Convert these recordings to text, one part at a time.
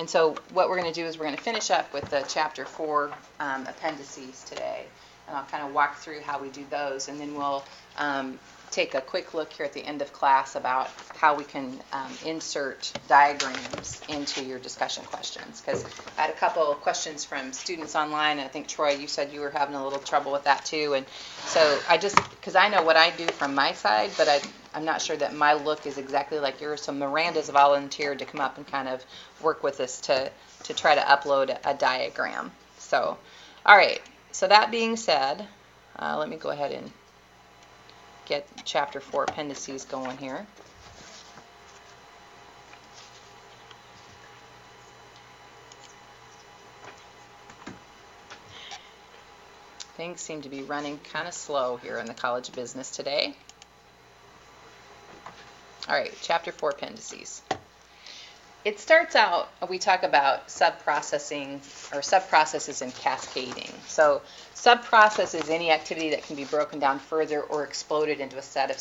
And so what we're going to do is we're going to finish up with the Chapter 4 appendices today. And I'll kind of walk through how we do those, and then we'll take a quick look here at the end of class about how we can insert diagrams into your discussion questions. Because I had a couple of questions from students online, and I think, Troy, you said you were having a little trouble with that too. And so because I know what I do from my side, but I'm not sure that my look is exactly like yours. So Miranda's volunteered to come up and kind of work with us to try to upload a diagram. So, all right. So that being said, let me go ahead and get Chapter 4 appendices going here. Things seem to be running kind of slow here in the College of Business today. All right, Chapter 4 appendices. It starts out, we talk about subprocessing or subprocesses and cascading. So subprocess is any activity that can be broken down further or exploded into a set of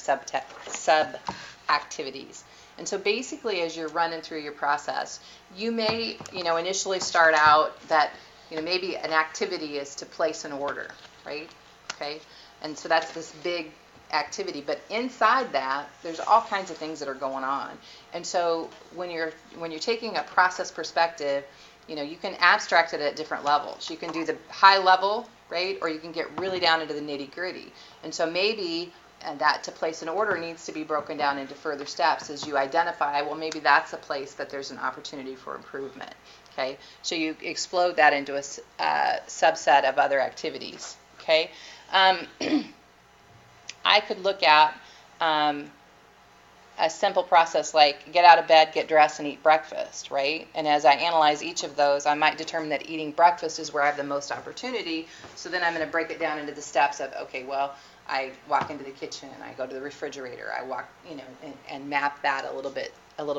sub-activities. And so basically, as you're running through your process, you may, initially start out that, maybe an activity is to place an order, right? Okay. And so that's this big activity, but inside that there's all kinds of things that are going on. And so when you're taking a process perspective, you can abstract it at different levels. You can do the high level, right, or you can get really down into the nitty gritty. And so maybe that to place an order needs to be broken down into further steps as you identify, well, maybe that's a place that there's an opportunity for improvement. Okay, so you explode that into a subset of other activities. Okay. I could look at a simple process like get out of bed, get dressed, and eat breakfast, right? And as I analyze each of those, I might determine that eating breakfast is where I have the most opportunity. So then I'm going to break it down into the steps of, okay, well, I walk into the kitchen, I go to the refrigerator, I walk, and map that a little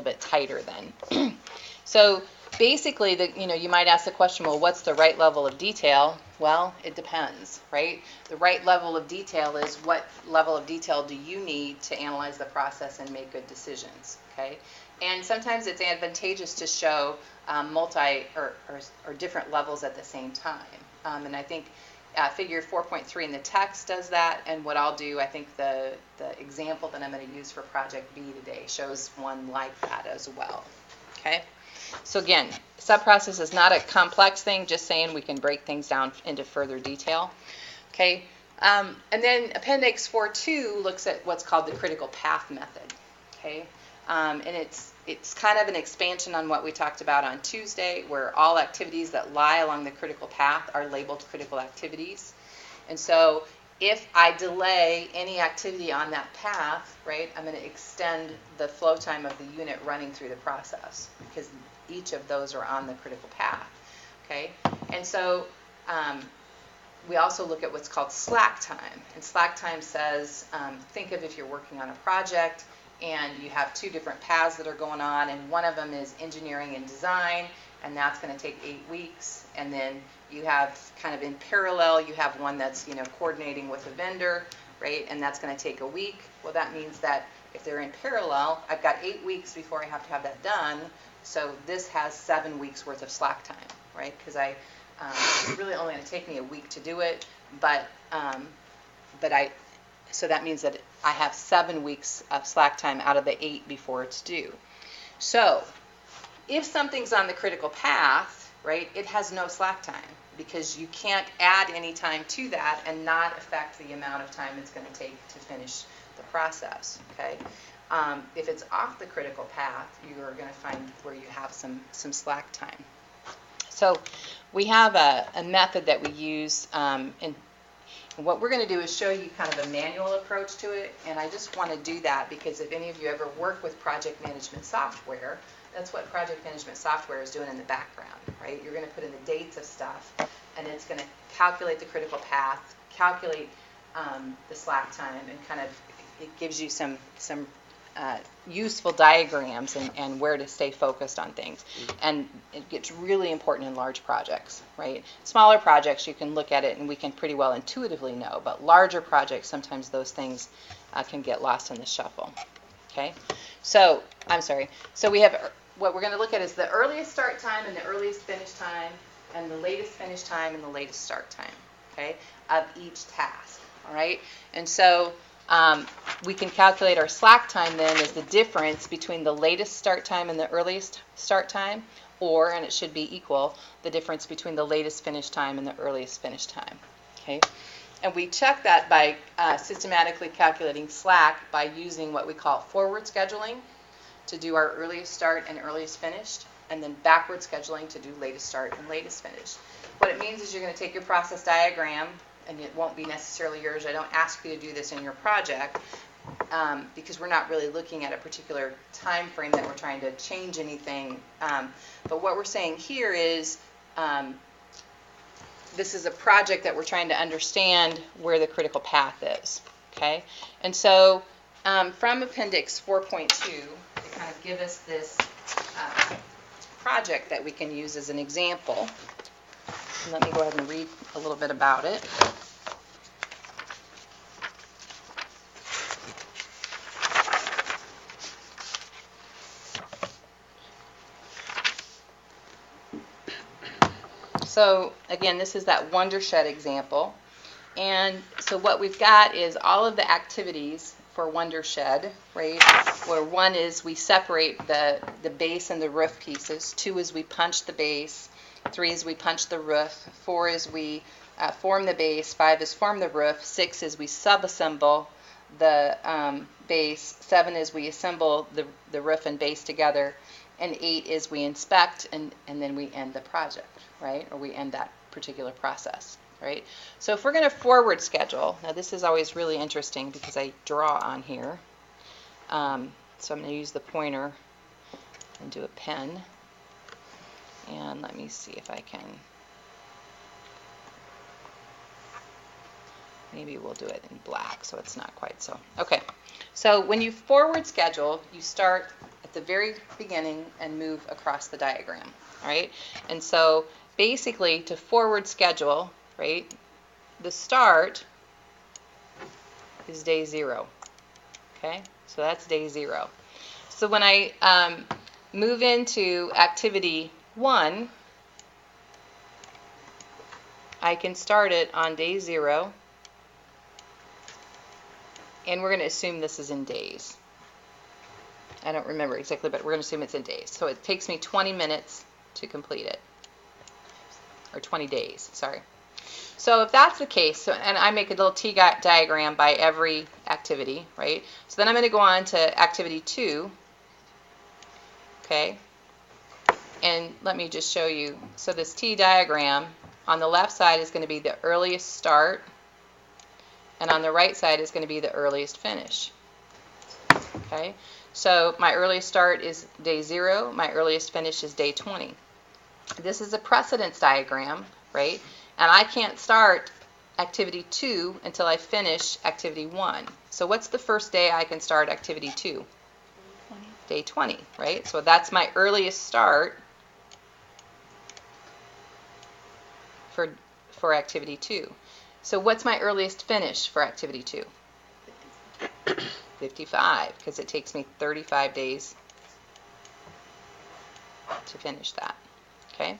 bit tighter then. So basically, you might ask the question, well, what's the right level of detail? Well, it depends, right? The right level of detail is what level of detail do you need to analyze the process and make good decisions, okay? And sometimes it's advantageous to show multi or different levels at the same time. And I think figure 4.3 in the text does that, and what I'll do, I think the example that I'm going to use for Project B today shows one like that as well, okay? So again, subprocess is not a complex thing, just saying we can break things down into further detail. Okay, and then Appendix 4.2 looks at what's called the critical path method. Okay, and it's kind of an expansion on what we talked about on Tuesday, where all activities that lie along the critical path are labeled critical activities. And so if I delay any activity on that path, right, I'm going to extend the flow time of the unit running through the process because each of those are on the critical path, okay? And so we also look at what's called slack time. And slack time says, think of if you're working on a project and you have two different paths that are going on, and one of them is engineering and design, and that's going to take 8 weeks. And then you have kind of in parallel, you have one that's, coordinating with a vendor, right? And that's going to take a week. Well, that means that if they're in parallel, I've got 8 weeks before I have to have that done. So this has 7 weeks worth of slack time, right? Because it's really only going to take me a week to do it, so that means that I have 7 weeks of slack time out of the 8 before it's due. So if something's on the critical path, right, it has no slack time because you can't add any time to that and not affect the amount of time it's going to take to finish the process, okay? If it's off the critical path, you are going to find where you have some slack time. So we have a method that we use, and what we're going to do is show you kind of a manual approach to it, and I just want to do that because if any of you ever work with project management software, that's what project management software is doing in the background, right? You're going to put in the dates of stuff, and it's going to calculate the critical path, calculate the slack time, and kind of it gives you some useful diagrams and where to stay focused on things. And it gets really important in large projects, right? Smaller projects, you can look at it and we can pretty well intuitively know, but larger projects, sometimes those things can get lost in the shuffle, okay? So, I'm sorry. So we have what we're going to look at is the earliest start time and the earliest finish time, and the latest finish time and the latest start time, okay, of each task, all right? And so we can calculate our slack time then as the difference between the latest start time and the earliest start time, or, and it should be equal, the difference between the latest finish time and the earliest finish time, okay? And we check that by systematically calculating slack by using what we call forward scheduling to do our earliest start and earliest finish, and then backward scheduling to do latest start and latest finish. What it means is you're going to take your process diagram, and it won't be necessarily yours. I don't ask you to do this in your project because we're not really looking at a particular time frame that we're trying to change anything. But what we're saying here is this is a project that we're trying to understand where the critical path is, okay? And so from Appendix 4.2, they kind of give us this project that we can use as an example. And let me go ahead and read a little bit about it. So again, this is that Wondershed example. And so what we've got is all of the activities for Wondershed, right? Where 1 is we separate the base and the roof pieces. 2 is we punch the base. 3 is we punch the roof. 4 is we form the base. 5 is form the roof. 6 is we subassemble the base. 7 is we assemble the roof and base together. And 8 is we inspect and then we end the project, right? Or we end that particular process. Right? So if we're going to forward schedule, now this is always really interesting because I draw on here. So I'm going to use the pointer and do a pen. And let me see if I can. Maybe we'll do it in black so it's not quite so. Okay. So when you forward schedule, you start at the very beginning and move across the diagram. All right? And so basically to forward schedule, right, the start is day 0. Okay, so that's day 0. So when I move into activity 1, I can start it on day 0, and we're going to assume this is in days. I don't remember exactly, but we're going to assume it's in days. So it takes me 20 minutes to complete it, or 20 days, sorry. So if that's the case, and I make a little T diagram by every activity, right? So then I'm going to go on to activity 2, okay? And let me just show you. So this T diagram, on the left side is going to be the earliest start, and on the right side is going to be the earliest finish, okay? So my earliest start is day 0, my earliest finish is day 20. This is a precedence diagram, right? And I can't start activity 2 until I finish activity 1. So what's the first day I can start activity 2? 20. Day 20, right? So that's my earliest start for activity 2. So what's my earliest finish for activity 2? 55, because it takes me 35 days to finish that, okay?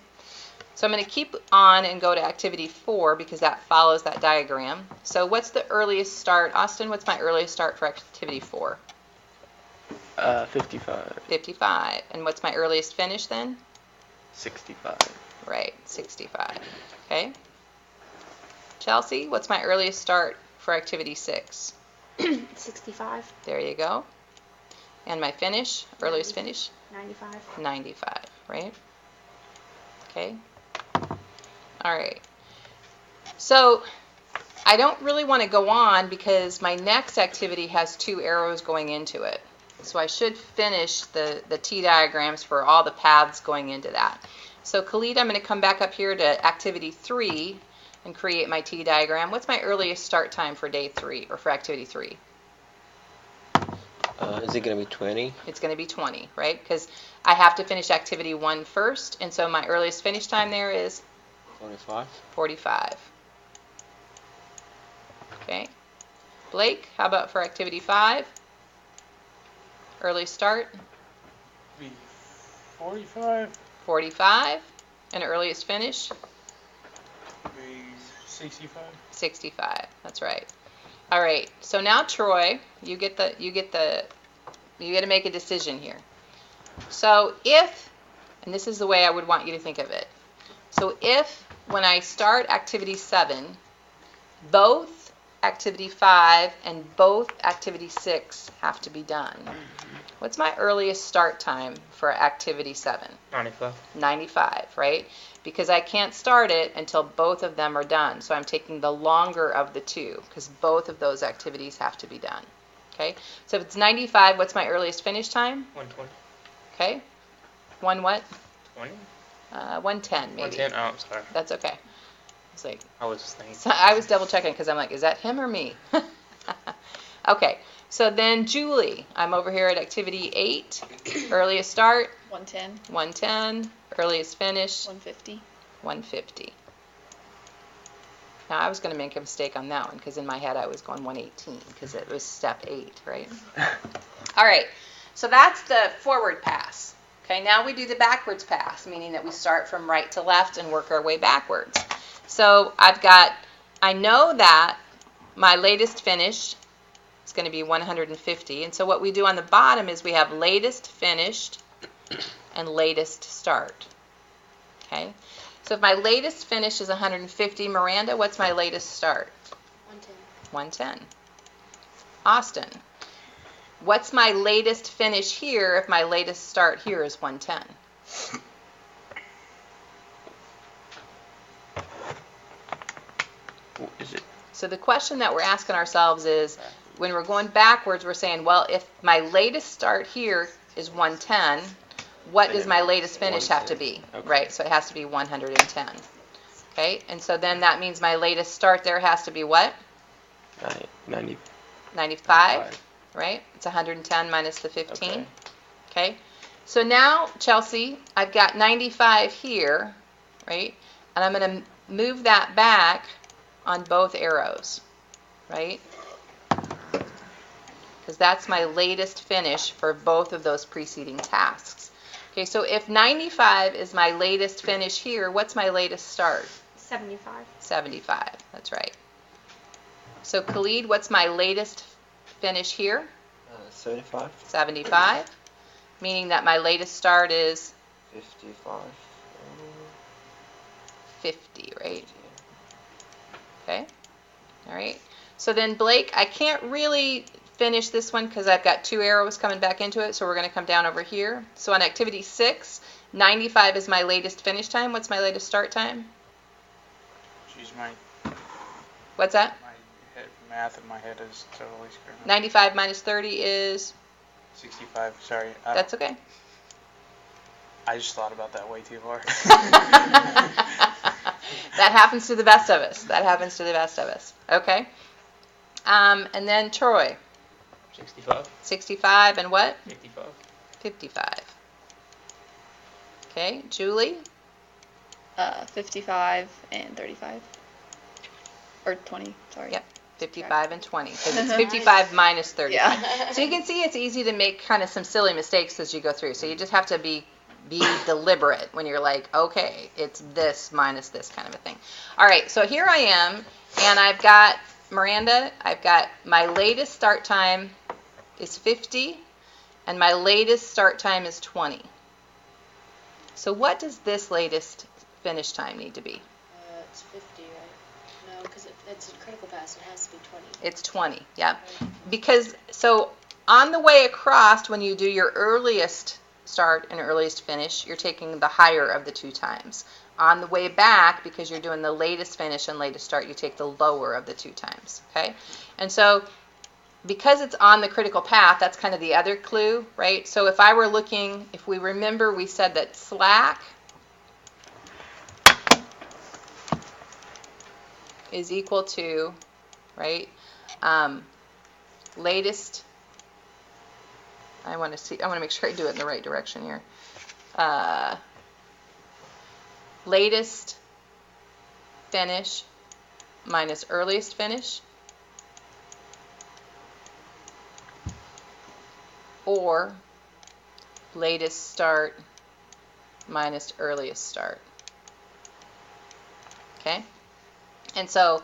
So I'm going to keep on and go to activity 4 because that follows that diagram. So what's the earliest start? Austin, what's my earliest start for activity 4? 55. 55. And what's my earliest finish then? 65. Right, 65. Okay. Chelsea, what's my earliest start for activity 6? 65. There you go. And my finish, earliest finish? 95. 95, right? Okay. All right. So I don't really want to go on because my next activity has 2 arrows going into it. So I should finish the T diagrams for all the paths going into that. So Khalid, I'm going to come back up here to activity 3 and create my T diagram. What's my earliest start time for day 3 or for activity 3? Is it going to be 20? It's going to be 20, right? Because I have to finish activity 1 first, and so my earliest finish time there is 45. 45. Okay. Blake, how about for activity 5? Early start? 45. 45. And earliest finish? 65. 65. That's right. All right. So now Troy, you get to make a decision here. So if, and this is the way I would want you to think of it. So if when I start activity 7, both activity 5 and both activity 6 have to be done, what's my earliest start time for activity 7? 95. 95, right? Because I can't start it until both of them are done. So I'm taking the longer of the two because both of those activities have to be done. Okay? So if it's 95, what's my earliest finish time? 120. Okay? One what? 20? 110 maybe. 110? Oh, I'm sorry. That's okay. It's like, I was thinking. so I was double checking because I'm like, is that him or me? Okay. So then Julie, I'm over here at activity 8. Earliest start? 110. 110. Earliest finish? 150. 150. Now I was going to make a mistake on that one because in my head I was going 118 because it was step 8, right? All right. So that's the forward pass. Okay, now we do the backwards pass, meaning that we start from right to left and work our way backwards. So I know that my latest finish is going to be 150. And so what we do on the bottom is we have latest finished and latest start. Okay? So if my latest finish is 150, Miranda, what's my latest start? 110. 110. Austin, what's my latest finish here if my latest start here is 110? What is it? So the question that we're asking ourselves is, when we're going backwards, we're saying, well, if my latest start here is 110, what does my latest finish have to be? Okay. Right, so it has to be 110. Okay, and so then that means my latest start there has to be what? 90. 95, right? It's 110 minus the 15. Okay. Okay, so now, Chelsea, I've got 95 here, right? And I'm going to move that back on both arrows, right? Because that's my latest finish for both of those preceding tasks. Okay, so if 95 is my latest finish here, what's my latest start? 75. 75, that's right. So Khalid, what's my latest finish here? 75. 75, meaning that my latest start is 55. 50, right? Okay, all right. So then Blake, I can't really finish this one because I've got 2 arrows coming back into it, so we're going to come down over here. So on activity 6, 95 is my latest finish time. What's my latest start time? Jeez, What's that? math in my head is totally screwed up. 95 minus 30 is? 65, sorry. That's okay. I just thought about that way too hard. That happens to the best of us. That happens to the best of us. Okay. And then Troy. 65. 65 and what? 55. 55. Okay. Julie? 55 and 35. Or 20, sorry. Yep. 55 and 20. Because it's 55 minus 35. Yeah. So you can see it's easy to make kind of some silly mistakes as you go through. So you just have to be deliberate when you're like, okay, it's this minus this kind of a thing. All right, so here I am, and I've got, Miranda, I've got my latest start time is 50, and my latest start time is 20. So what does this latest finish time need to be? It's 50, right? No, because it's a critical pass. It has to be 20. It's 20, yeah. Because, so on the way across, when you do your earliest start and earliest finish, you're taking the higher of the 2 times. On the way back, because you're doing the latest finish and latest start, you take the lower of the 2 times, okay? And so, because it's on the critical path, that's kind of the other clue, right? So if I were looking, if we remember, we said that slack is equal to, right, latest, I want to make sure I do it in the right direction here. Latest finish minus earliest finish, or latest start minus earliest start. Okay? And so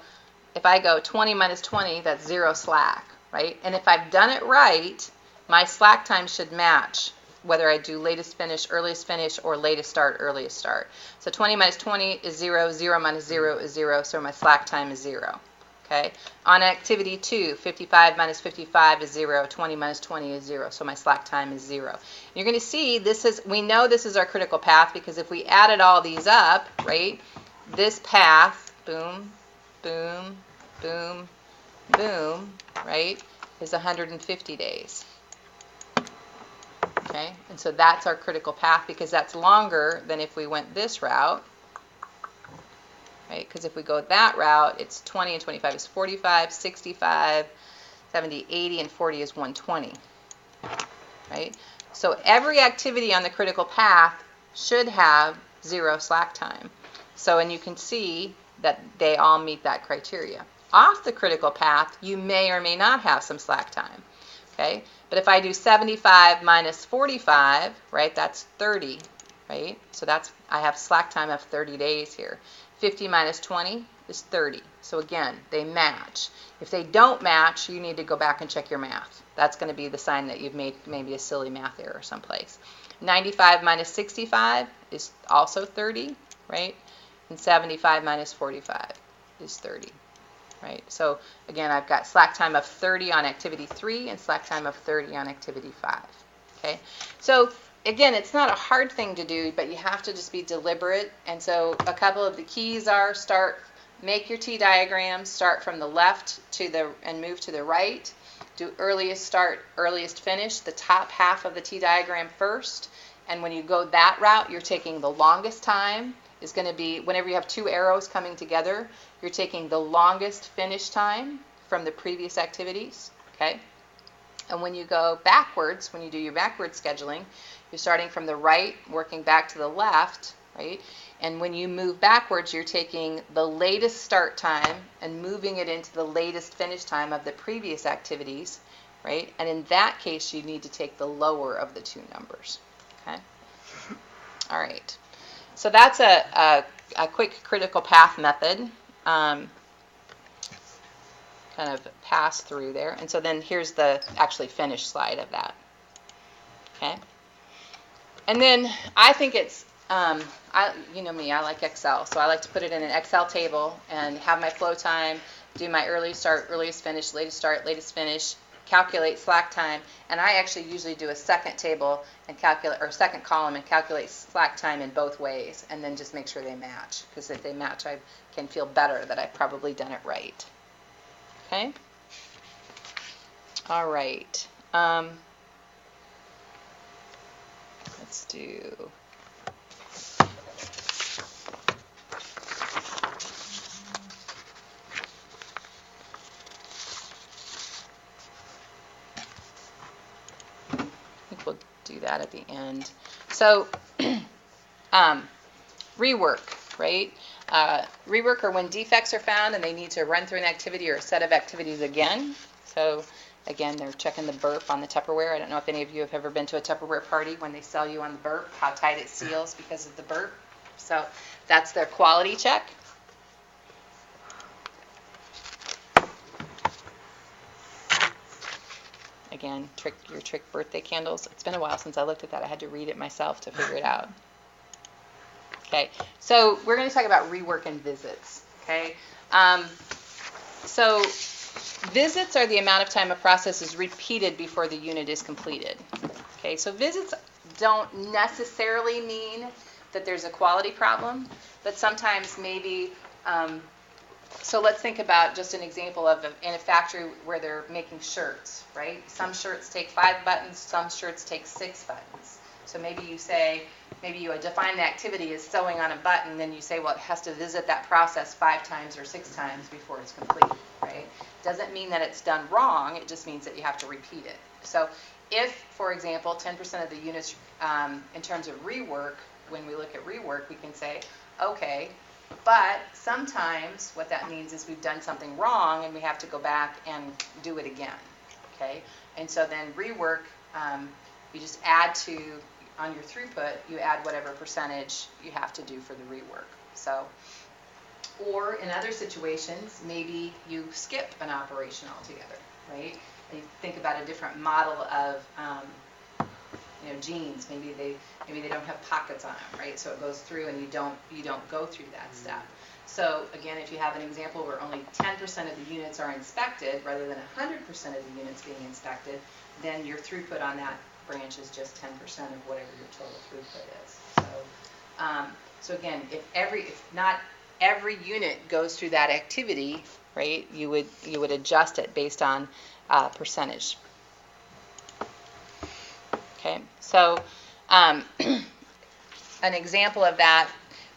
if I go 20 minus 20, that's 0 slack, right? And if I've done it right, my slack time should match whether I do latest finish, or latest start, earliest start. So 20 minus 20 is 0, 0 minus 0 is 0, so my slack time is 0. Okay? On activity 2, 55 minus 55 is 0, 20 minus 20 is 0, so my slack time is 0. You're going to see we know this is our critical path because if we added all these up, right, this path, boom, boom, boom, boom, right, is 150 days. Okay, and so that's our critical path because that's longer than if we went this route, right? Because if we go that route, it's 20 and 25 is 45, 65, 70, 80, and 40 is 120, right? So every activity on the critical path should have 0 slack time. So, and you can see that they all meet that criteria. Off the critical path, you may or may not have some slack time, okay? But if I do 75 minus 45, right, that's 30, right? So I have slack time of 30 days here. 50 minus 20 is 30. So again, they match. If they don't match, you need to go back and check your math. That's going to be the sign that you've made maybe a silly math error someplace. 95 minus 65 is also 30, right? And 75 minus 45 is 30. Right? So again, I've got slack time of 30 on activity 3 and slack time of 30 on activity 5. Okay? So again, it's not a hard thing to do, but you have to just be deliberate. And so a couple of the keys are make your T diagram, start from the left and move to the right. Do earliest start, earliest finish, the top half of the T diagram first. And when you go that route, you're taking the longest time. Is going to be whenever you have 2 arrows coming together, you're taking the longest finish time from the previous activities, okay? And when you go backwards, when you do your backward scheduling, you're starting from the right, working back to the left, right? And when you move backwards, you're taking the latest start time and moving it into the latest finish time of the previous activities, right? And in that case, you need to take the lower of the 2 numbers, okay? All right. So that's a quick critical path method, kind of pass through there. And so then here's the actually finished slide of that. Okay. And then I think it's, you know me, I like Excel. So I like to put it in an Excel table and have my flow time, do my earliest start, earliest finish, latest start, latest finish, calculate slack time, and I actually usually do a second table and calculate, or second column and calculate slack time in both ways, and then just make sure they match, because if they match, I can feel better that I've probably done it right. Okay? All right. Let's do... We'll do that at the end. So, rework, right? Rework are when defects are found and they need to run through an activity or a set of activities again. So, again, they're checking the burp on the Tupperware. I don't know if any of you have ever been to a Tupperware party when they sell you on the burp, how tight it seals because of the burp. So, that's their quality check. Again, your trick birthday candles. It's been a while since I looked at that. I had to read it myself to figure it out. Okay, so we're going to talk about rework and visits. Okay, so visits are the amount of time a process is repeated before the unit is completed. Okay, so visits don't necessarily mean that there's a quality problem, but sometimes maybe. So let's think about just an example of in a factory where they're making shirts, right? Some shirts take 5 buttons, some shirts take 6 buttons. So maybe you define the activity as sewing on a button, then you say, well, it has to visit that process 5 times or 6 times before it's complete, right? Doesn't mean that it's done wrong, it just means that you have to repeat it. So if, for example, 10% of the units, in terms of rework, when we look at rework, we can say, okay, but sometimes what that means is we've done something wrong and we have to go back and do it again, okay? And so then rework, you just add to on your throughput, you add whatever percentage you have to do for the rework. So, or in other situations, maybe you skip an operation altogether, right? And you think about a different model of jeans. Maybe they don't have pockets on them, right? So it goes through, and you don't go through that step. So again, if you have an example where only 10% of the units are inspected rather than 100% of the units being inspected, then your throughput on that branch is just 10% of whatever your total throughput is. So again, if not every unit goes through that activity, right, you would adjust it based on percentage. Okay, so an example of that,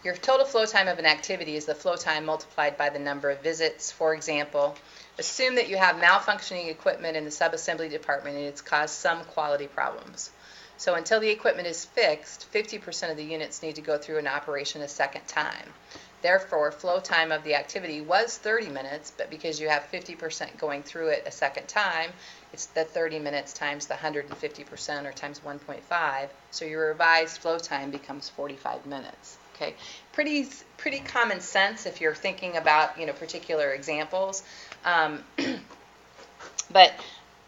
your total flow time of an activity is the flow time multiplied by the number of visits. For example, assume that you have malfunctioning equipment in the subassembly department and it's caused some quality problems. So until the equipment is fixed, 50% of the units need to go through an operation a second time. Therefore, flow time of the activity was 30 minutes, but because you have 50% going through it a second time, it's the 30 minutes times the 150% or times 1.5. So your revised flow time becomes 45 minutes. Okay, pretty common sense if you're thinking about particular examples. But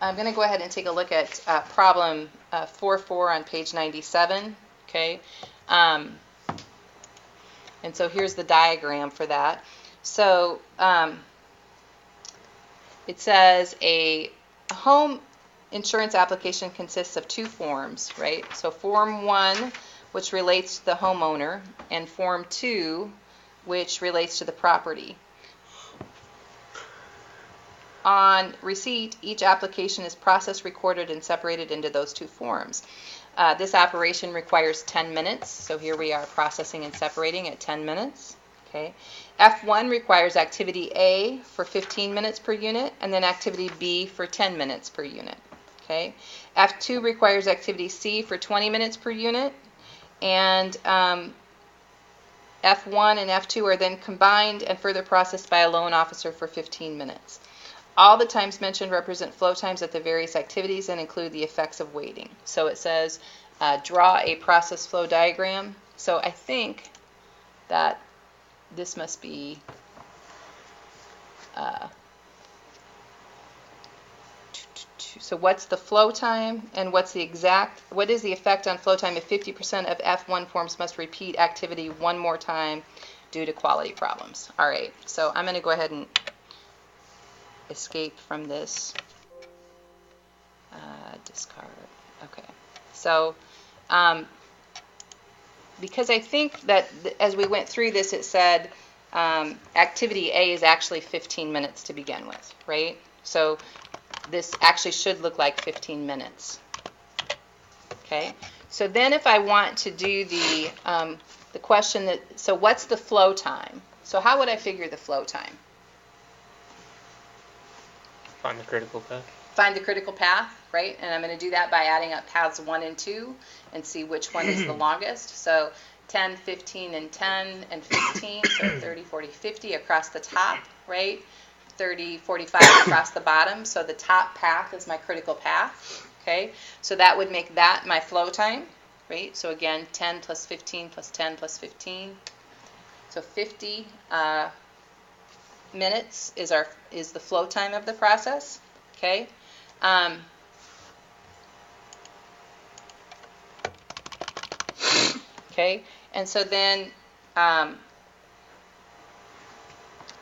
I'm going to go ahead and take a look at problem 4.4 on page 97. Okay. And so here's the diagram for that. So it says a home insurance application consists of two forms, right? So form 1, which relates to the homeowner, and form 2, which relates to the property. On receipt, each application is processed, recorded, and separated into those two forms. This operation requires 10 minutes, so here we are processing and separating at 10 minutes. Okay. F1 requires activity A for 15 minutes per unit, and then activity B for 10 minutes per unit. Okay. F2 requires activity C for 20 minutes per unit, and F1 and F2 are then combined and further processed by a loan officer for 15 minutes. All the times mentioned represent flow times at the various activities and include the effects of waiting. So it says draw a process flow diagram. So I think that this must be so what's the flow time and what is the effect on flow time if 50% of F1 forms must repeat activity one more time due to quality problems. All right, so I'm going to go ahead and escape from this. Discard. Okay. So because I think that as we went through this, it said activity A is actually 15 minutes to begin with, right? So this actually should look like 15 minutes. Okay. So then if I want to do the question so what's the flow time? So how would I figure the flow time? Find the critical path. Find the critical path, right? And I'm going to do that by adding up paths 1 and 2 and see which one is the longest. So 10, 15, and 10, and 15, so 30, 40, 50 across the top, right? 30, 45 across the bottom. So the top path is my critical path, okay? So that would make that my flow time, right? So again, 10 plus 15 plus 10 plus 15. So 50 minutes is the flow time of the process, okay? Okay, and so then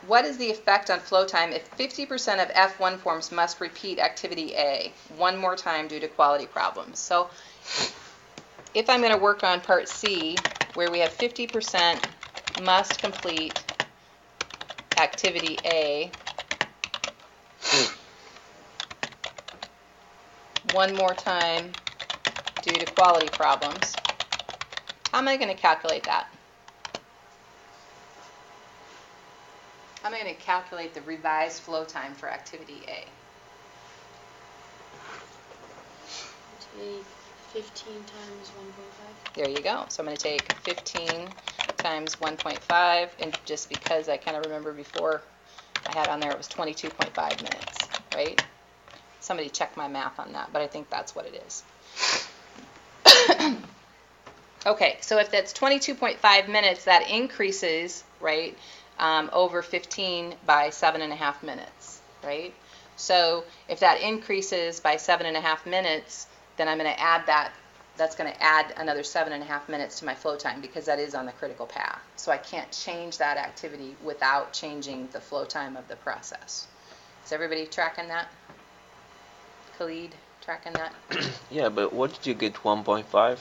what is the effect on flow time if 50% of F1 forms must repeat activity A one more time due to quality problems? So if I'm going to work on part C, where we have 50% must complete activity A one more time due to quality problems, how am I going to calculate that? How am I going to calculate the revised flow time for activity A? Take 15 times 1.5. There you go. So I'm going to take 15 times 1.5, and just because I kind of remember before I had on there it was 22.5 minutes, right? Somebody check my math on that, but I think that's what it is. Okay, so if that's 22.5 minutes, that increases, right, over 15 by 7.5 minutes, right? So if that increases by 7.5 minutes, then I'm going to add that. That's going to add another 7.5 minutes to my flow time because that is on the critical path. So I can't change that activity without changing the flow time of the process. Is everybody tracking that? Khalid, tracking that? Yeah, but what did you get 1.5?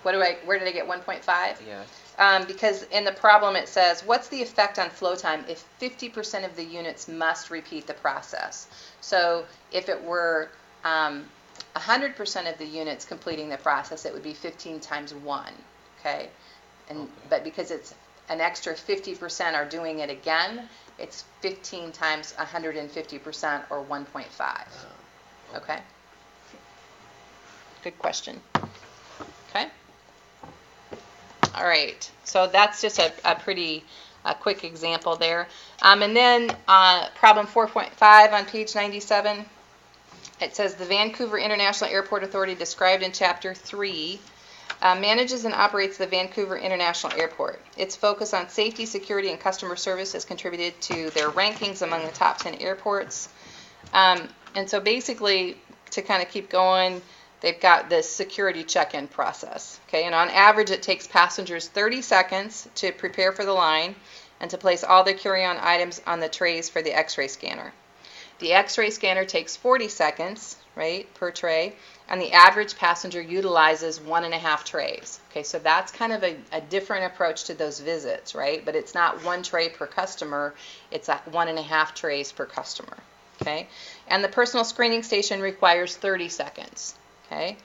Where did I get 1.5? Yeah. Because in the problem it says, what's the effect on flow time if 50% of the units must repeat the process? So if it were 100% of the units completing the process, it would be 15 times 1, okay? But because it's an extra 50% are doing it again, it's 15 times 150% or 1.5, okay? Good question. Okay? All right, so that's just a pretty quick example there. And then problem 4.5 on page 97, it says the Vancouver International Airport Authority described in Chapter 3 manages and operates the Vancouver International Airport. Its focus on safety, security, and customer service has contributed to their rankings among the top 10 airports. And so basically, to kind of keep going, they've got this security check-in process, okay? And on average, it takes passengers 30 seconds to prepare for the line and to place all their carry-on items on the trays for the X-ray scanner. The X-ray scanner takes 40 seconds, right, per tray, and the average passenger utilizes 1.5 trays. Okay, so that's kind of a different approach to those visits, right? But it's not 1 tray per customer, it's 1.5 trays per customer, okay? And the personal screening station requires 30 seconds, okay?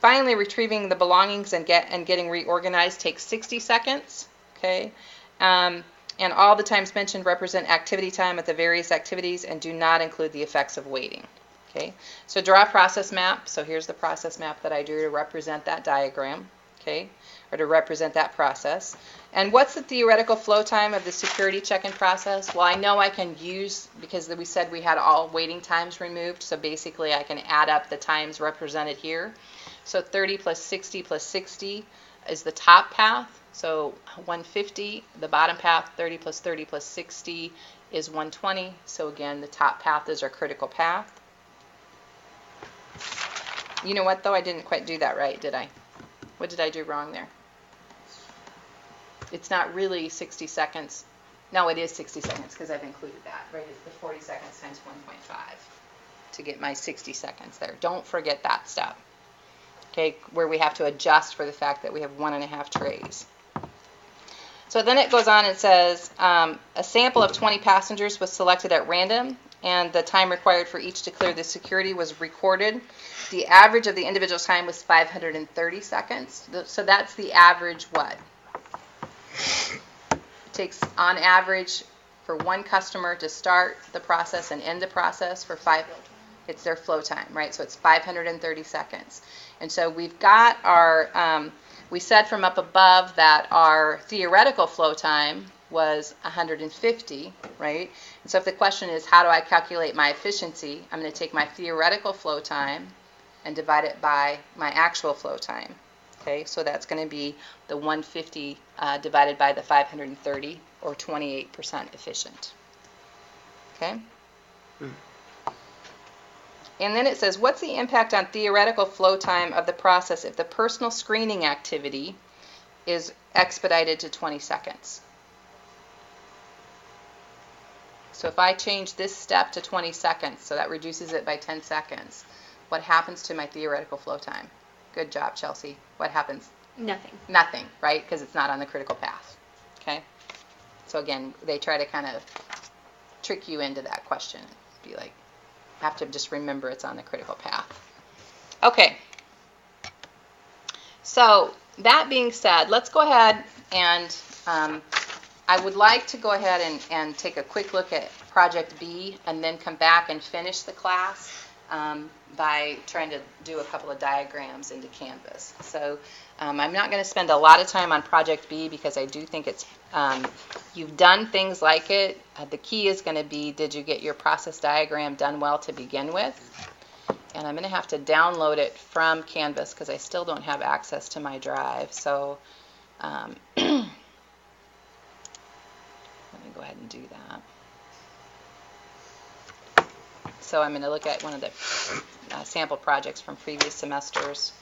Finally, retrieving the belongings and getting reorganized takes 60 seconds, okay? And all the times mentioned represent activity time at the various activities and do not include the effects of waiting. Okay, so draw a process map. So here's the process map that I drew to represent that diagram, okay, or to represent that process. And what's the theoretical flow time of the security check-in process? Well, I know I can use, because we said we had all waiting times removed, so basically I can add up the times represented here. So 30 plus 60 plus 60 is the top path. So 150, the bottom path, 30 plus 30 plus 60 is 120. So again, the top path is our critical path. You know what, though? I didn't quite do that right, did I? What did I do wrong there? It's not really 60 seconds. No, it is 60 seconds because I've included that, right? It's the 40 seconds times 1.5 to get my 60 seconds there. Don't forget that step, okay, where we have to adjust for the fact that we have 1.5 trays. So then it goes on and says, a sample of 20 passengers was selected at random, and the time required for each to clear the security was recorded. The average of the individual time was 530 seconds. So that's the average what? It takes, on average, for one customer to start the process and end the process for it's their flow time, right? So it's 530 seconds. And so we've got our, we said from up above that our theoretical flow time was 150, right? And so if the question is, how do I calculate my efficiency? I'm going to take my theoretical flow time and divide it by my actual flow time. Okay, so that's going to be the 150 divided by the 530, or 28% efficient. Okay? And then it says, what's the impact on theoretical flow time of the process if the personal screening activity is expedited to 20 seconds? So if I change this step to 20 seconds, so that reduces it by 10 seconds, what happens to my theoretical flow time? Good job, Chelsea. What happens? Nothing. Nothing, right? Because it's not on the critical path. Okay? So again, they try to kind of trick you into that question. Be like, have to just remember it's on the critical path. Okay. So that being said, let's go ahead and I would like to go ahead and take a quick look at Project B and then come back and finish the class by trying to do a couple of diagrams into Canvas. So I'm not going to spend a lot of time on Project B because I do think it's, you've done things like it. The key is going to be, did you get your process diagram done well to begin with? and I'm going to have to download it from Canvas because I still don't have access to my drive. So let me go ahead and do that. So I'm going to look at one of the sample projects from previous semesters.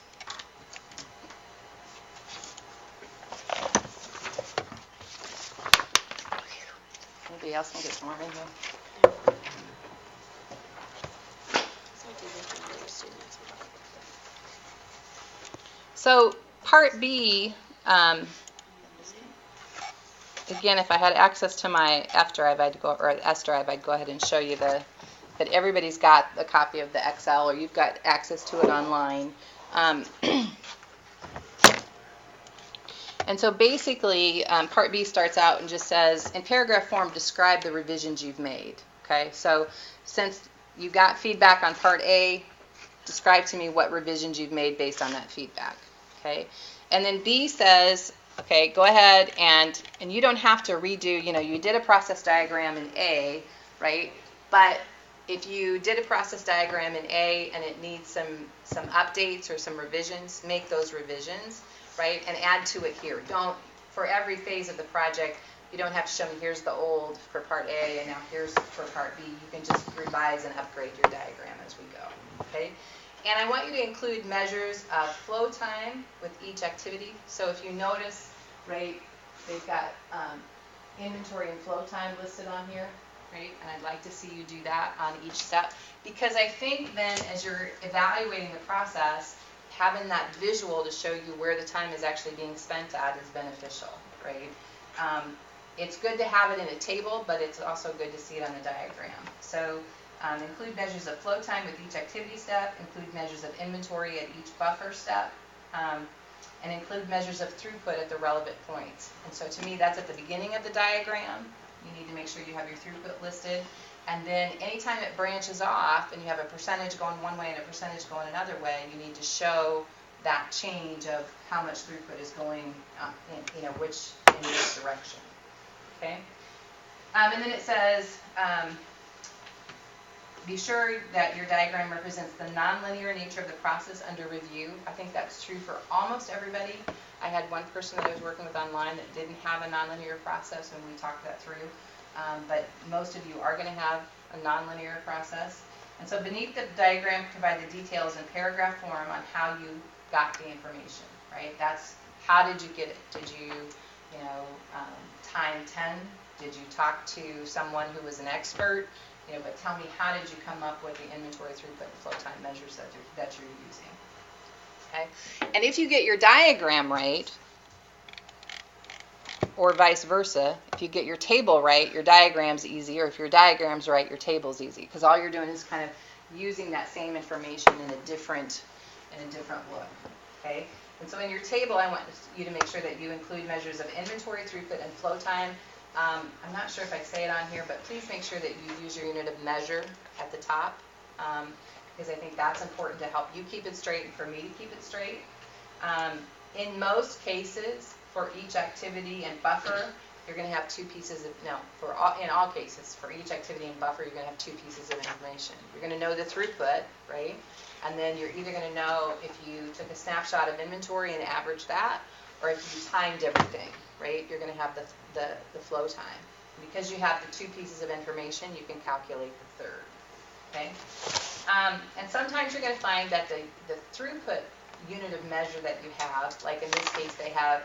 Anybody else think it's warm in here? So part B, again, if I had access to my F drive, or S drive, I'd go ahead and show you that everybody's got a copy of the Excel, or you've got access to it online. And so basically, part B starts out and just says, in paragraph form, describe the revisions you've made. Okay, so since you got feedback on part A, describe to me what revisions you've made based on that feedback. Okay, and then B says, okay, go ahead and you don't have to redo, you did a process diagram in A, right? But if you did a process diagram in A and it needs some updates or some revisions, make those revisions, right? And add to it here. Don't, for every phase of the project, you don't have to show me here's the old for part A and now here's for part B. You can just revise and upgrade your diagram as we go, okay? And I want you to include measures of flow time with each activity. So if you notice, right, they've got inventory and flow time listed on here, right? And I'd like to see you do that on each step, because I think then as you're evaluating the process, having that visual to show you where the time is actually being spent at is beneficial, right? It's good to have it in a table, but it's also good to see it on a diagram. So include measures of flow time with each activity step, include measures of inventory at each buffer step, and include measures of throughput at the relevant points. And so to me, that's at the beginning of the diagram. You need to make sure you have your throughput listed. And then anytime it branches off and you have a percentage going one way and a percentage going another way, you need to show that change of how much throughput is going in which direction. Okay? And then it says, be sure that your diagram represents the nonlinear nature of the process under review. I think that's true for almost everybody. I had one person that I was working with online that didn't have a nonlinear process, and we talked that through. But most of you are going to have a nonlinear process. And so beneath the diagram, provide the details in paragraph form on how you got the information, right? That's how did you get it? Did you, time 10? Did you talk to someone who was an expert? But tell me, how did you come up with the inventory, throughput, and flow time measures that you're using? Okay, and if you get your diagram right, or vice versa, if you get your table right, your diagram's easy, or if your diagram's right, your table's easy, because all you're doing is kind of using that same information in a different look. Okay, and so in your table, I want you to make sure that you include measures of inventory, throughput, and flow time. I'm not sure if I say it on here, but please make sure that you use your unit of measure at the top, because I think that's important to help you keep it straight and for me to keep it straight. In most cases, for each activity and buffer, you're going to have two pieces of, in all cases, for each activity and buffer, you're going to have two pieces of information. You're going to know the throughput, right? And then you're either going to know if you took a snapshot of inventory and averaged that, or if you timed everything, right? You're going to have the flow time. Because you have the two pieces of information, you can calculate the third, okay? And sometimes you're going to find that the throughput unit of measure that you have, like in this case they have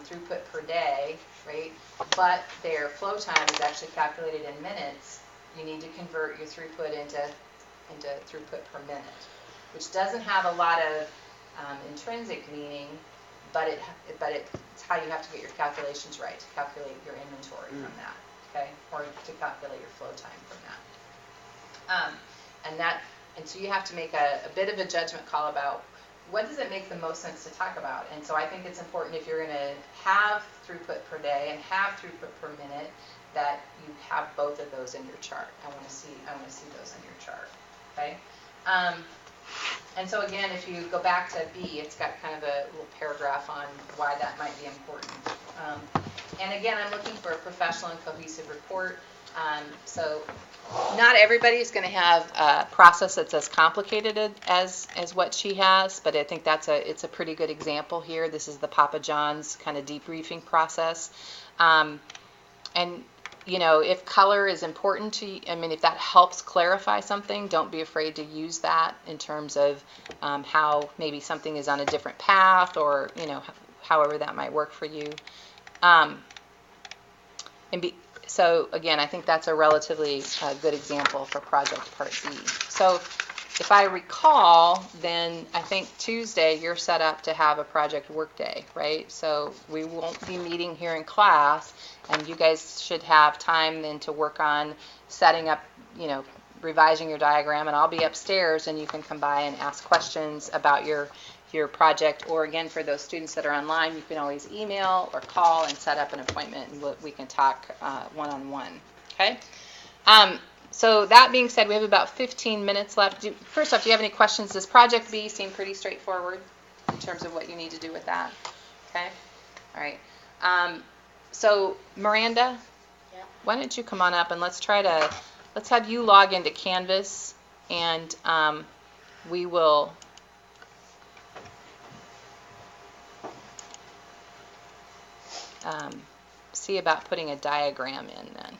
throughput per day, right? But their flow time is actually calculated in minutes. You need to convert your throughput into throughput per minute, which doesn't have a lot of intrinsic meaning, but it's how you have to get your calculations right to calculate your inventory from that, okay? Or to calculate your flow time from that. And so you have to make a bit of a judgment call about what does it make the most sense to talk about. And so I think it's important, if you're going to have throughput per day and have throughput per minute, that you have both of those in your chart. I want to see those in your chart, okay? And so again, if you go back to B, it's got kind of a little paragraph on why that might be important. And again, I'm looking for a professional and cohesive report. So not everybody's going to have a process that's as complicated as what she has, but I think it's a pretty good example here. This is the Papa John's kind of debriefing process. And if color is important to you, I mean, if that helps clarify something, don't be afraid to use that in terms of how maybe something is on a different path, or however that might work for you. So again, I think that's a relatively good example for project part B. So if I recall, then I think Tuesday you're set up to have a project workday, right? So we won't be meeting here in class, and you guys should have time then to work on setting up, revising your diagram, and I'll be upstairs, and you can come by and ask questions about your project, or again, for those students that are online, you can always email or call and set up an appointment, and we can talk one-on-one, okay? So that being said, we have about 15 minutes left. First off, do you have any questions? Does Project B seem pretty straightforward in terms of what you need to do with that? Okay? All right. So Miranda, Yeah. why don't you come on up, and let's have you log into Canvas, and we will see about putting a diagram in then.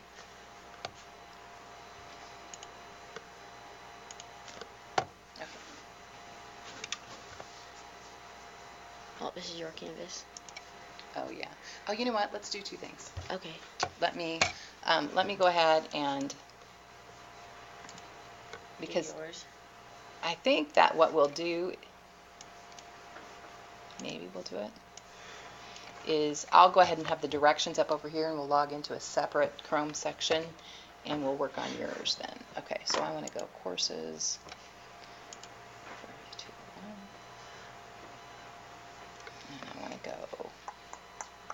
Okay. Oh, this is your canvas. Oh yeah. Oh, you know what? Let's do two things. Okay. Let me go ahead and, because Do yours. I think that what we'll do, maybe we'll do it, is I'll go ahead and have the directions up over here, and we'll log into a separate Chrome section, and we'll work on yours then. Okay, so I want to go courses. And I want to go.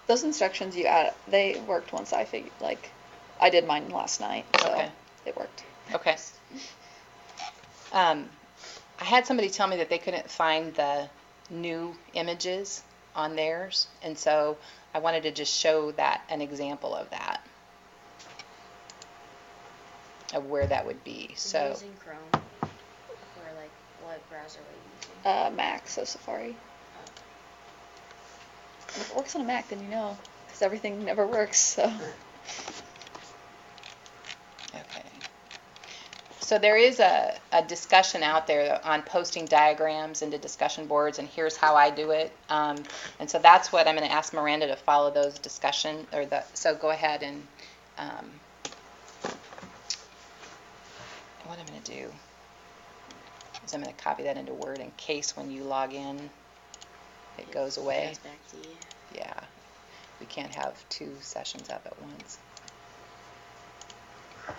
Those instructions you add, they worked once I figured, I did mine last night, so Okay. it worked. Okay. I had somebody tell me that they couldn't find the new images on theirs, and so I wanted to just show an example of that, of where that would be. I'm So using Chrome. Or what browser are you using? Mac, so Safari. And if it works on a Mac, then because everything never works, so. okay. So there is a discussion out there on posting diagrams into discussion boards, and here's how I do it. And so that's what I'm going to ask Miranda to follow those discussion, so go ahead and what I'm going to do is I'm going to copy that into Word in case when you log in it goes away. Goes back to you. Yeah, we can't have two sessions up at once.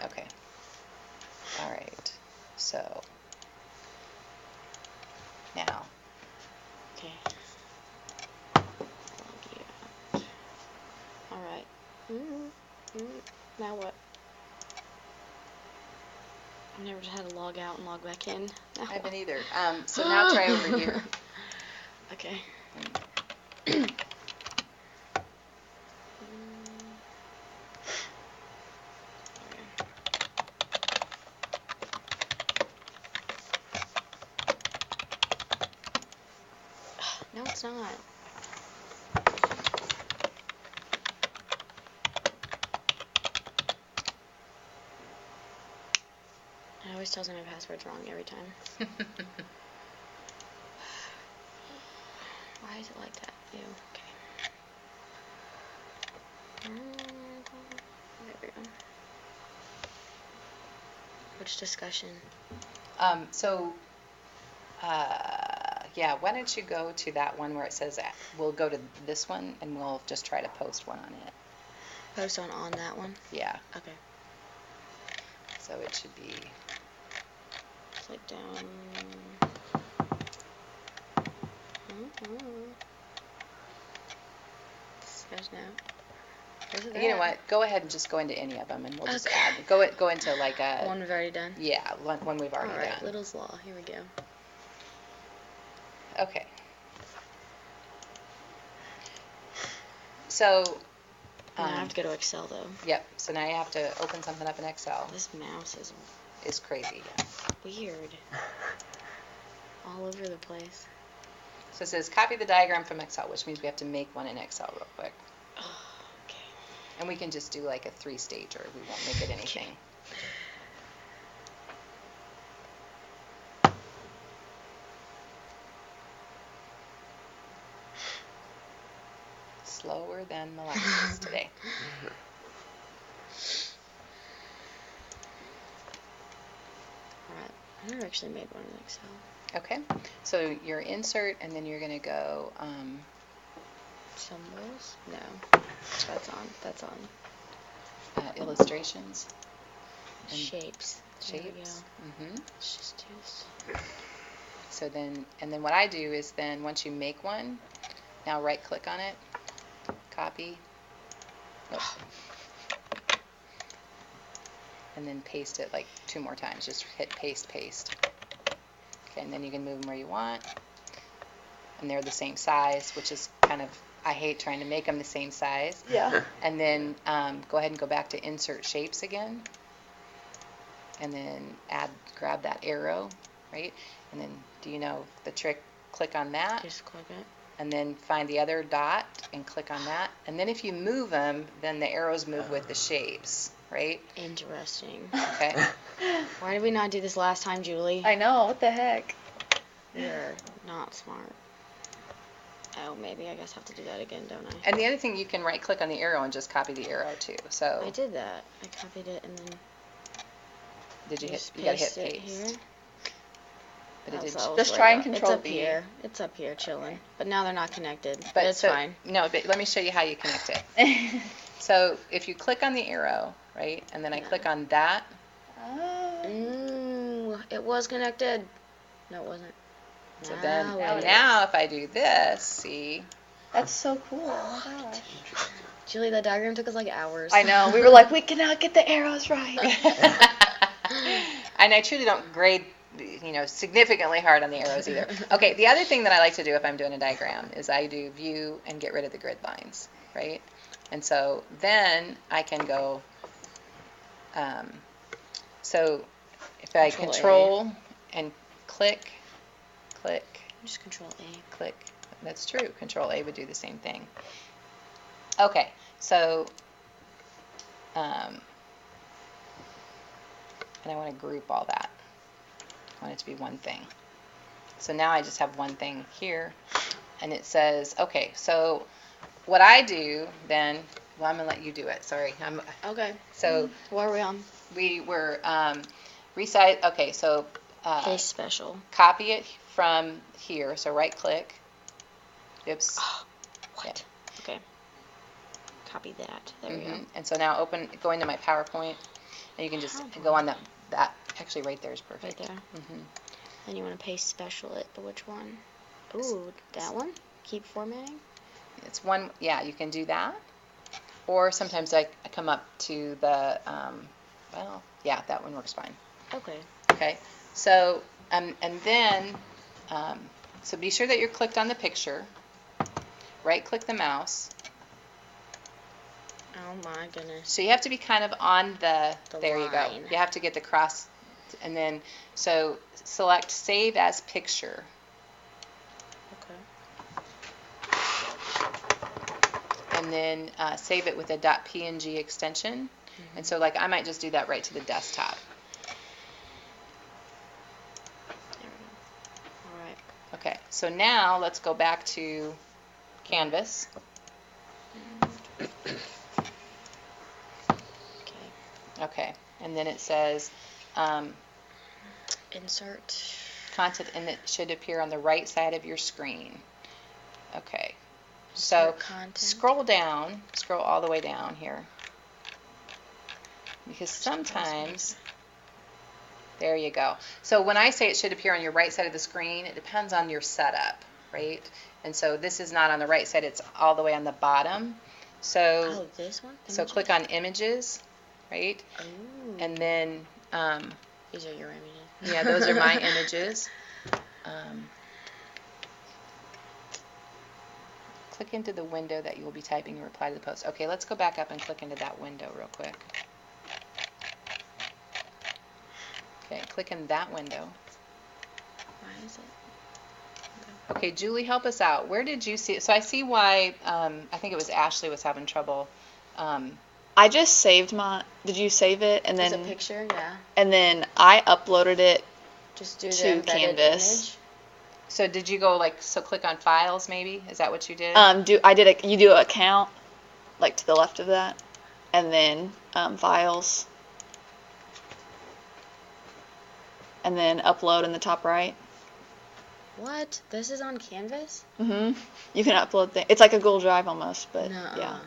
Okay. All right, so now. Okay. All right. Now what? I've never had to log out and log back in. Now I haven't what? either. So now try over here. Okay. No, it's not. It always tells me my password's wrong every time. Why is it like that? Ew. Okay. There we go. Which discussion? Yeah, why don't you go to that one where it says that? We'll go to this one, and we'll just try to post one on it. Post on that one? Yeah, Okay. so it should be. Click down. Discussion out. You know what? Go ahead and just go into any of them, and we'll just Okay. add. Go into like a. One we've already done? Yeah, one we've already Alright, done. Little's Law. Here we go. Okay. So Now I have to go to Excel though. Yep, so now you have to open something up in Excel. This mouse is It's crazy, yeah. weird. All over the place. So it says copy the diagram from Excel, which means we have to make one in Excel real quick. Okay. And we can just do like a 3-stager. We won't make it anything. Slower than molasses today. Alright. I never actually made one in Excel. Okay, so your insert, and then you're going to go, Symbols? No. That's on. illustrations. And Shapes. There we go. Shapes. Let's just do this. So then, and then what I do is then once you make one, now right click on it, copy, oops, and then paste it like 2 more times. Just hit paste, paste. Okay, and then you can move them where you want. And they're the same size, which is kind of, I hate trying to make them the same size. Yeah. And then go ahead and go back to insert shapes again. And then grab that arrow, right? And then, do you know the trick? Click on that. Just click it. And then find the other dot and click on that. And then if you move them, then the arrows move with the shapes, right? Interesting. Okay. Why did we not do this last time, Julie? I know. What the heck? You're not smart. Oh, maybe I guess I have to do that again, don't I? And the other thing, you can right click on the arrow and just copy the arrow too. So I did that. I copied it and then did you hit? just You gotta hit paste it paste. here. But it That's didn't. what I was Just worried try and about. control It's up V. here. It's up here chilling. But now they're not connected. But But it's so, fine. No, but let me show you how you connect it. So if you click on the arrow, right, and then I Yeah. click on that, Oh. Ooh, it was connected. No, it wasn't. so then, Now and it now is. if I do this, see, That's so cool. Oh my gosh. Julie, that diagram took us like hours. I know. We were like, we cannot get the arrows right. and I truly don't grade, significantly hard on the arrows either. Okay, the other thing that I like to do if I'm doing a diagram is I do view and get rid of the grid lines, right? And so then I can go, so if I control and click, Just control A. click, that's true, Control A would do the same thing. Okay, so, and I want to group all that. I want it to be one thing. So now I just have one thing here, and it says, okay, so what I do then, well, I'm going to let you do it, sorry. Okay. So What are we on? we were resize, okay, so Paste special. copy it from here, so right click. Oops. What? Okay. Copy that. There we go. Mhm. And so now go into my PowerPoint, and you can just go on that, actually right there is Right perfect. there. Mhm. And you want to paste special it, but which one? Ooh, that one? Keep formatting? It's one, yeah, you can do that. Or sometimes I come up to the, well, yeah, that one works fine. Okay. Okay, so, and then, so be sure that you're clicked on the picture. Right click the mouse. Oh my goodness. So you have to be kind of on the there you go. line. You have to get the cross, and then, so select Save as Picture. Okay. And then save it with a .png extension. And so like I might just do that right to the desktop. There we go. All right. Okay, so now let's go back to Canvas. Okay. Okay, and then it says Insert. content, and it should appear on the right side of your screen. Okay, so Insert content. scroll all the way down here. Because sometimes, there you go. So when I say it should appear on your right side of the screen, it depends on your setup, right? And so this is not on the right side, it's all the way on the bottom. So, Oh, this one? so click on Images, right? Ooh. And then, These are your images. yeah, those are my images. Click into the window that you will be typing your reply to the post. Okay, let's go back up and click into that window real quick. Okay, click in that window. Why is it? Okay, Julie, help us out. Where did you see it? So I see why, I think it was Ashley was having trouble. I just saved my. Did you save it? And There's a then picture, yeah. and then I uploaded it. Just do To the embedded Canvas. So did you go click on files maybe? Is that what you did? You do account, like to the left of that, and then files, and then upload in the top right. What? This is on Canvas? You can upload things. It's like a Google Drive almost, but Nuh-uh. yeah.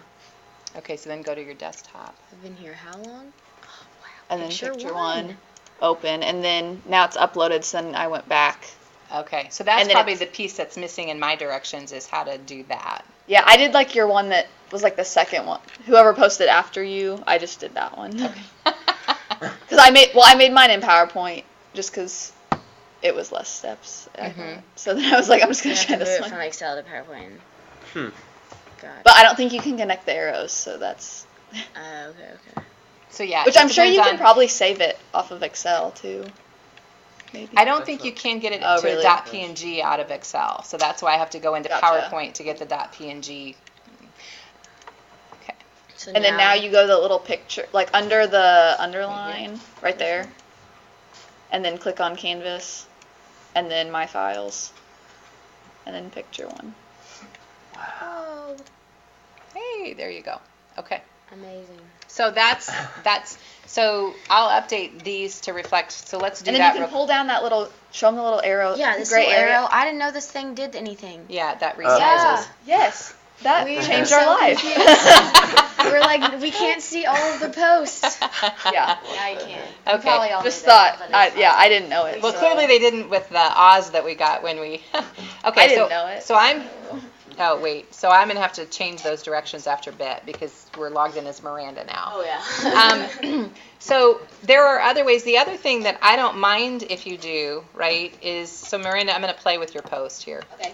Okay, so then go to your desktop. I've been here how long? And then Picture picture one. one, open, and then now it's uploaded. So then I went back. Okay, so that's And then probably it's- the piece that's missing in my directions is how to do that. Yeah, I did like your one that was like the second one. Whoever posted after you, I just did that one. Because I made mine in PowerPoint just because it was less steps. I thought. So then I was like, I'm just You gonna have try to move this it one. from Excel to PowerPoint. God. But I don't think you can connect the arrows, so that's. Okay. So yeah, Which it I'm sure you depends can on- probably save it off of Excel too. Maybe. I don't think you can get it Oh, to really? a .png out of Excel, so that's why I have to go into Gotcha. PowerPoint to get the .png. Okay. So And then now you go to the little picture, like under the underline, right there. And then click on Canvas, and then My Files, and then picture one. Whoa. Hey, there you go. Okay. Amazing. So so I'll update these to reflect. So let's do And then that you real can pull down that little, show them the little arrow. Yeah, this gray little area. arrow. I didn't know this thing did anything. Yeah, that resizes. Yeah. Yes, that We changed were our so life. We're like, we can't see all of the posts. Yeah. Now you can. Okay. Probably all Just knew that, thought, but it's I didn't know it. Well, so- clearly they didn't with the Oz that we got when we. Okay, I didn't know it. So I'm. Oh wait. So I'm gonna have to change those directions after bit because we're logged in as Miranda now. Oh yeah. So there are other ways. The other thing that I don't mind if you do, right, is, so Miranda, I'm going to play with your post here. Okay.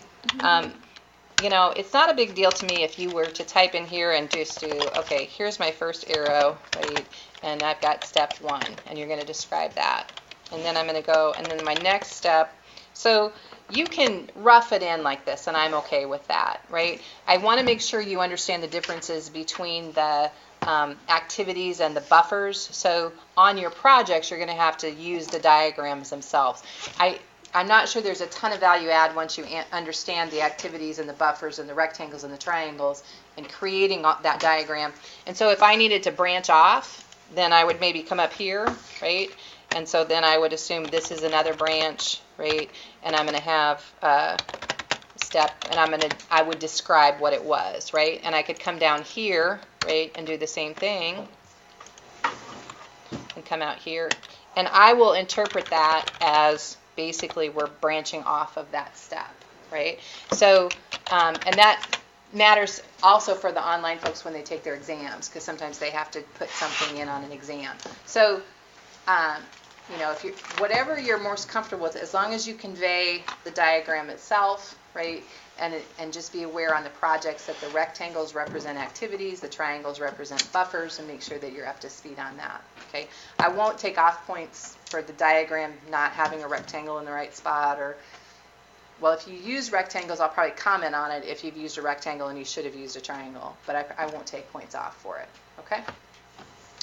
It's not a big deal to me if you were to type in here and just do, okay, here's my first arrow, right, and I've got step 1, and you're going to describe that. And then I'm going to go, and then my next step, so you can rough it in like this, and I'm okay with that, right? I want to make sure you understand the differences between the activities and the buffers. So on your projects, you're going to have to use the diagrams themselves. I'm not sure there's a ton of value add once you understand the activities and the buffers and the rectangles and the triangles and creating that diagram. And so if I needed to branch off, then I would maybe come up here, right? And so then I would assume this is another branch, right? And I'm going to have step, and I would describe what it was, right? And I could come down here, right, and do the same thing, and come out here, and I will interpret that as basically we're branching off of that step, right? So, and that matters also for the online folks when they take their exams, because sometimes they have to put something in on an exam. So, if you whatever you're most comfortable with, as long as you convey the diagram itself, right, and just be aware on the projects that the rectangles represent activities, the triangles represent buffers, and make sure that you're up to speed on that. Okay, I won't take off points for the diagram not having a rectangle in the right spot, or well, if you use rectangles, I'll probably comment on it if you've used a rectangle and you should have used a triangle, but I won't take points off for it. Okay.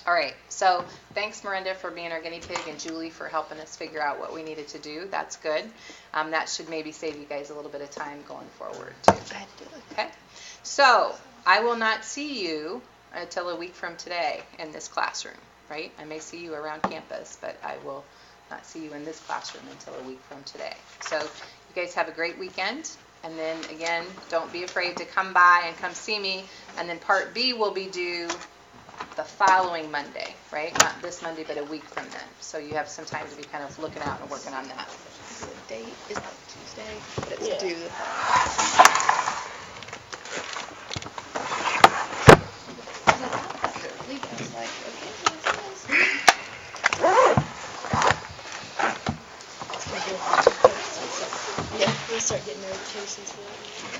All right, so thanks, Miranda, for being our guinea pig, and Julie for helping us figure out what we needed to do. That's good. That should maybe save you guys a little bit of time going forward, too. Okay, so I will not see you until a week from today in this classroom, right? I may see you around campus, but I will not see you in this classroom until a week from today. So you guys have a great weekend. And then, again, don't be afraid to come by and come see me. And then Part B will be due the following Monday, right? Not this Monday, but a week from then. So you have some time to be kind of looking out and working on that. The date is like Tuesday, but it's due. Yeah, we'll start getting notifications for that.